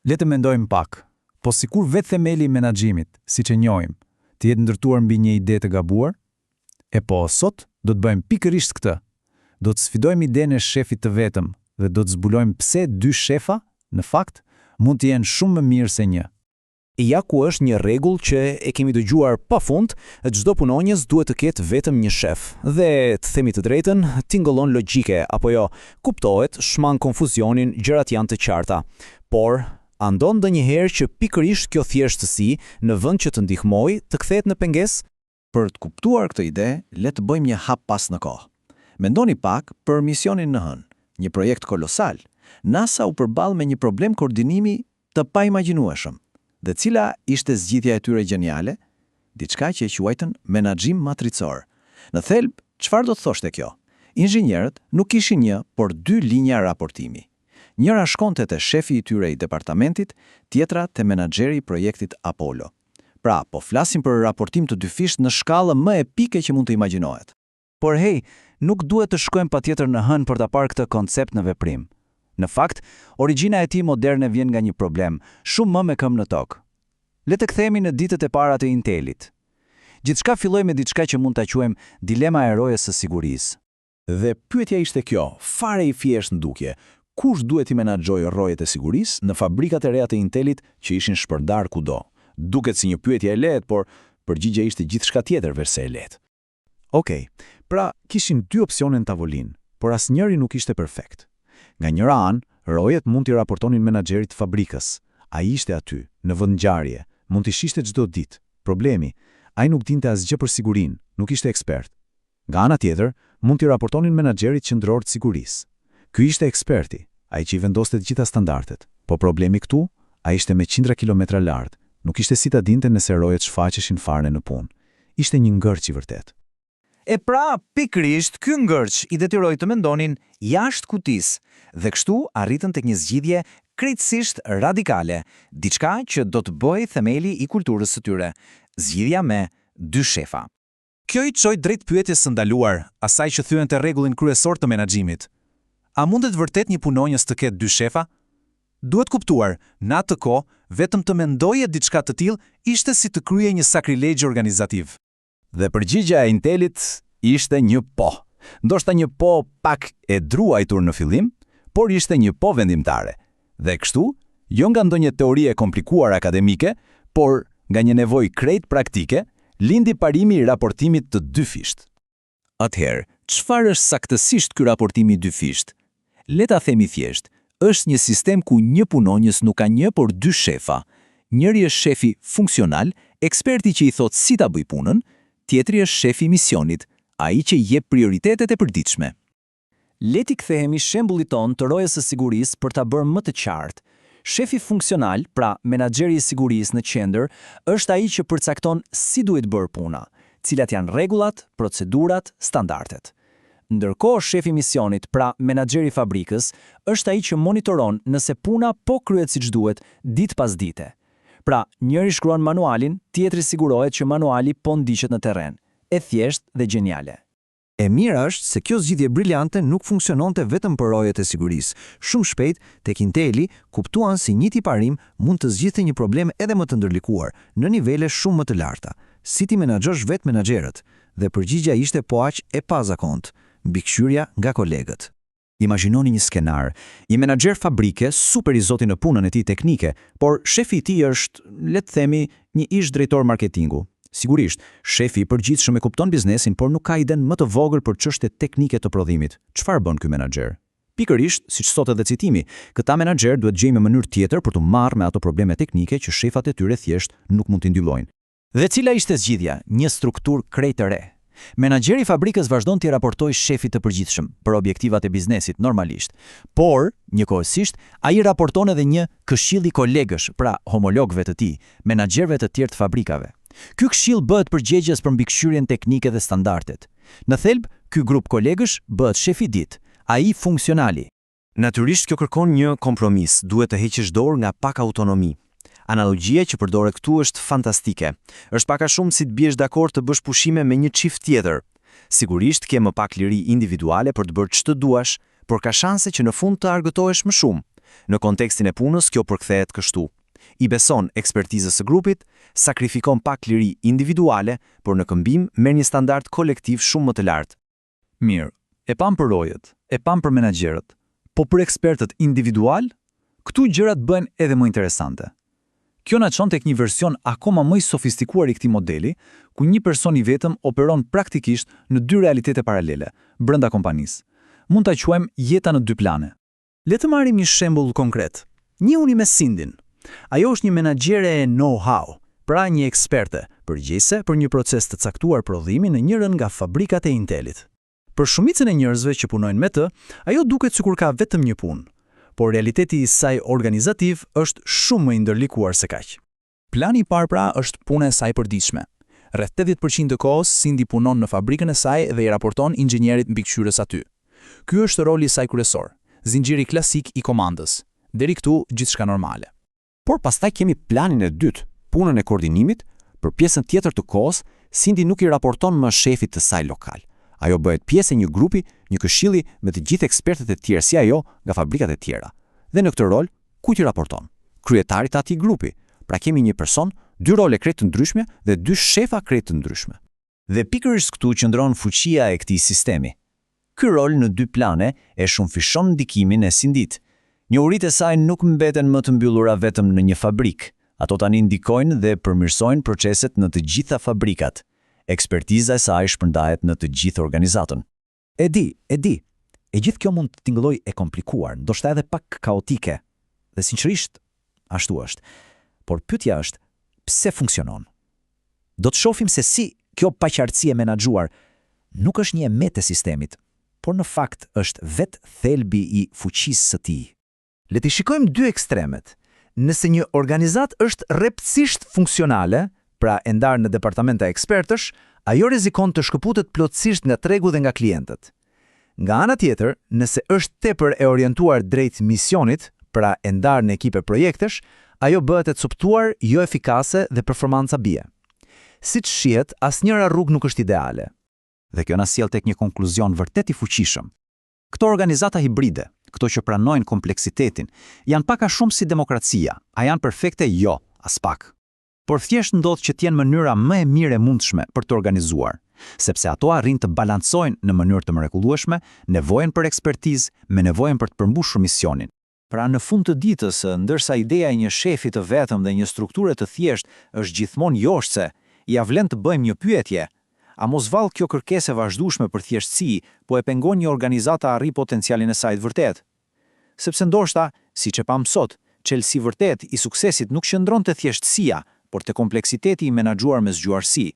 Le të mendojmë pak, po sikur vetë themeli i menaxhimit, siç e njohim, të jetë ndërtuar mbi një ide të gabuar? E po, sot do të bëjmë pikërisht këtë. Do të sfidojmë idenë e shefit të vetëm dhe do të zbulojmë pse dy shefa, në fakt, mund të jenë shumë më mirë se një. Ja ku është një rregull që e kemi dëgjuar pafund, çdo punonjës duhet të ketë vetëm një shef. Dhe të themi të drejtën, tingëllon logjike apo jo, kuptohet, shman konfuzionin, gjërat janë të qarta. Por andon ndonjëherë që pikërisht kjo thjeshtësi, në vend që të ndihmojë, të kthehet në pengesë? Për të kuptuar këtë ide, le të bëjmë një hap pas në kohë. Mendoni pak për misionin në Hënë, një projekt kolosal. NASA u përball me një problem koordinimi të paimagjinueshëm. Dhe cila ishte zgjidhja e tyre gjeniale? Diçka që e quajtën menaxhim matricor. Në thelb, çfarë do të thoshte kjo? Inxhinierët nuk kishin një, por dy linja raportimi. Njëra shkonte te shefi i tyre i departamentit, tjetra te menaxheri i projektit Apollo. Pra, po flasim për raportim të dyfisht në shkallë më epike që mund të imagjinohet. Por hey, nuk duhet të shkojmë patjetër në Hënë për ta parë këtë koncept në veprim. Në fakt, origjina e tij moderne vjen nga një problem, shumë më me këmbë në tokë. Le të kthehemi në ditët e para të Intelit. Gjithçka filloi me diçka që mund ta quajmë dilema e rojes së sigurisë. Dhe pyetja ishte kjo, fare i thjeshtë ndukje. Kush duhet i menaxhojë rojet e sigurisë në fabrikat e reja të Intelit që ishin shpërndar kudo? Duket si një pyetje e lehtë, por përgjigjja ishte gjithçka tjetër veçse e lehtë. Okej, pra kishin dy opsione në tavolinë, por asnjëri nuk ishte perfekt. Nga njëra anë, rojet mund t'i raportonin menaxherit të fabrikës. Ai ishte aty, në vend ngjarje, mund t'i shihte çdo ditë. Problemi, ai nuk dinte asgjë për sigurinë, nuk ishte ekspert. Nga ana tjetër, mund t'i raportonin menaxherit qendror të sigurisë. Ky ishte eksperti, ai që i vendoste të gjitha standardet. Po problemi këtu, ai ishte me qindra kilometra lart, nuk ishte si ta dinte nëse rojet shfaqeshin fare në punë. Ishte një ngërç i vërtet. E pra, pikërisht, ky ngërç i detyroi të mendonin jashtë kutisë dhe kështu arritën tek një zgjidhje krejtësisht radikale, diçka që do të bëjë themeli i kulturës së tyre, zgjidhja me dy shefa. Kjo i çoi drejt pyetjes së ndaluar, asaj që thyen te rregullin kryesor të menaxhimit. A mundet vërtet një punonjës të ketë dy shefa? Duhet kuptuar, në atë kohë, vetëm të mendoje diçka të tillë ishte si të kryej një sakrilegj organizativ. Dhe përgjigjja e Intelit ishte një po. Ndoshta një po pak e druajtur në fillim, por ishte një po vendimtare. Dhe kështu, jo nga ndonjë teori e komplikuar akademike, por nga një nevojë krejt praktike, lindi parimi i raportimit të dyfisht. Atëherë, çfarë është saktësisht ky raportimi dyfisht? Le ta themi thjesht, është një sistem ku një punonjës nuk ka një, por dy shefa. Njëri është shefi funksional, eksperti që i thot si ta bëj punën, tjetri është shefi i misionit, ai që jep prioritetet e përditshme. Le t'i kthehemi shembullit ton të rojes së sigurisë për ta bërë më të qartë. Shefi funksional, pra menaxheri i sigurisë në qendër, është ai që përcakton si duhet bërë puna, cilat janë rregullat, procedurat, standardet. Ndërkohë shefi i misionit, pra menaxheri i fabrikës, është ai që monitoron nëse puna po kryhet siç duhet ditë pas dite. Pra, njëri shkruan manualin, tjetri sigurohet që manuali po ndiqet në terren. E thjeshtë dhe gjeniale. E mira është se kjo zgjidhje briliante nuk funksiononte vetëm për rojet e sigurisë. Shumë shpejt, tek Inteli, kuptuan si një tiparim mund të zgjidhte një problem edhe më të ndërlikuar, në nivele shumë më të larta. Si ti menaxhosh vetë menaxherët? Dhe përgjigjja ishte po aq e pazakontë, mbikëqyrja nga kolegët. Imagjinoni një skenar, një menaxher fabrike super i zoti në punën e tij teknike, por shefi i tij është, le të themi, një ish drejtor marketingu. Sigurisht, shefi i përgjithshëm e kupton biznesin, por nuk ka iden më të vogël për çështjet teknike të prodhimit. Çfarë bën ky menaxher? Pikërisht, siç thotë edhe citimi, këta menaxher duhet gjejnë një mënyrë tjetër për të marrë me ato probleme teknike që shefat e tyre thjesht nuk mund t'i ndihmojnë. Dhe cila ishte zgjidhja? Një strukturë krejt e re. Menaxheri i fabrikës vazhdon t'i raportojë shefit të përgjithshëm për objektivat e biznesit normalisht, por njëkohësisht ai raporton edhe një këshill i kolegësh, pra homologëve të tij, menaxherëve të tjerë të fabrikave. Ky këshill bëhet përgjegjës për mbikëqyrjen teknike dhe standardet. Në thelb, ky grup kolegësh bëhet shefi i ditë, ai funksionali. Natyrisht kjo kërkon një kompromis, duhet të heqësh dorë nga pak autonomi. Analogjia që përdore këtu është fantastike. Është pak a shumë si të biesh dakord të bësh pushime me një çift tjetër. Sigurisht ke më pak liri individuale për të bërë ç'të duash, por ka shanse që në fund të argëtohesh më shumë. Në kontekstin e punës, kjo përkthehet kështu: I beson ekspertizës së grupit, sakrifikon pak liri individuale, por në këmbim merr një standard kolektiv shumë më të lartë. Mirë, e pam për rojet, e pam për menaxherët, po për ekspertët individual, këtu gjërat bëhen edhe më interesante. Kjo na çon tek një version akoma më i sofistikuar i këtij modeli, ku një person i vetëm operon praktikisht në dy realitete paralele, brenda kompanisë. Mund ta quajmë jeta në dy plane. Le të marrim një shembull konkret. Njihuni me Sindin. Ajo është një menaxhere e know-how, pra një eksperte, përgjegjëse për një proces të caktuar prodhimi në njërin nga fabrikat e Intelit. Për shumicën e njerëzve që punojnë me të, ajo duket sikur ka vetëm një punë, por realiteti i saj organizativ është shumë më i ndërlikuar se kaq. Plani i parë pra është puna e saj përditshme. Rreth 80% të kohës Cindy punon në fabrikën e saj dhe i raporton inxhinierit mbikëqyrës aty. Ky është roli i saj kryesor, zinxhiri klasik i komandës. Deri këtu gjithçka normale. Por pastaj kemi planin e dytë, punën e koordinimit. Për pjesën tjetër të kohës, Cindy nuk i raporton më shefit të saj lokal. Ajo bëhet pjesë e një grupi, një këshilli me të gjithë ekspertët e tjerë si ajo nga fabrikat e tjera. Dhe në këtë rol, kujt i raporton? Kryetarit të atij grupi. Pra kemi një person, dy role krejt të ndryshme dhe dy shefa krejt të ndryshme. Dhe pikërisht këtu qëndron fuqia e këtij sistemi. Ky rol në dy plane e shumëfishon ndikimin e Cindit. Njohuritë e saj nuk mbeten më të mbyllura vetëm në një fabrik. Ato tani ndikojnë dhe përmirësojnë proceset në të gjitha fabrikat. Ekspertiza e saj shpërndahet në të gjithë organizatën. E di. E gjithë kjo mund të tingëllojë e komplikuar, ndoshta edhe pak kaotike. Dhe sinqerisht, ashtu është. Por pyetja është, pse funksionon? Do të shohim se si kjo paqartësi e menaxhuar nuk është një emet e sistemit, por në fakt është vetë thelbi i fuqisë së tij. Le të shikojmë dy ekstremet. Nëse një organizat është rreptësisht funksionale, pra e ndarë në departamenta ekspertësh, ajo rrezikon të shkëputet plotësisht nga tregu dhe nga klientët. Nga ana tjetër, nëse është tepër e orientuar drejt misionit, pra e ndarë në ekipe projektesh, ajo bëhet e coptuar, jo efikase dhe performanca bie. Siç shihet, asnjëra rrugë nuk është ideale. Dhe kjo na sjell tek një konkluzion vërtet i fuqishëm. Këto organizata hibride, këto që pranojnë kompleksitetin, janë pak a shumë si demokracia. A janë perfekte? Jo, as pak. Por thjesht ndodh që t'jenë mënyra më e mirë e mundshme për të organizuar, sepse ato arrin të balancojnë në mënyrë të mrekullueshme nevojën për ekspertizë me nevojën për të përmbushur misionin. Pra në fund të ditës, ndërsa ideja e një shefi të vetëm dhe një strukture të thjeshtë është gjithmonë joshse, ja vlen të bëjmë një pyetje: a mos vallë kjo kërkesë e vazhdueshme për thjeshtësi, po e pengon një organizatë të arrijë potencialin e saj të vërtet? Sepse ndoshta, siç e pam sot, çelësi vërtet i suksesit nuk qëndron te thjeshtësia, por te kompleksiteti i menaxhuar me zgjuarsi.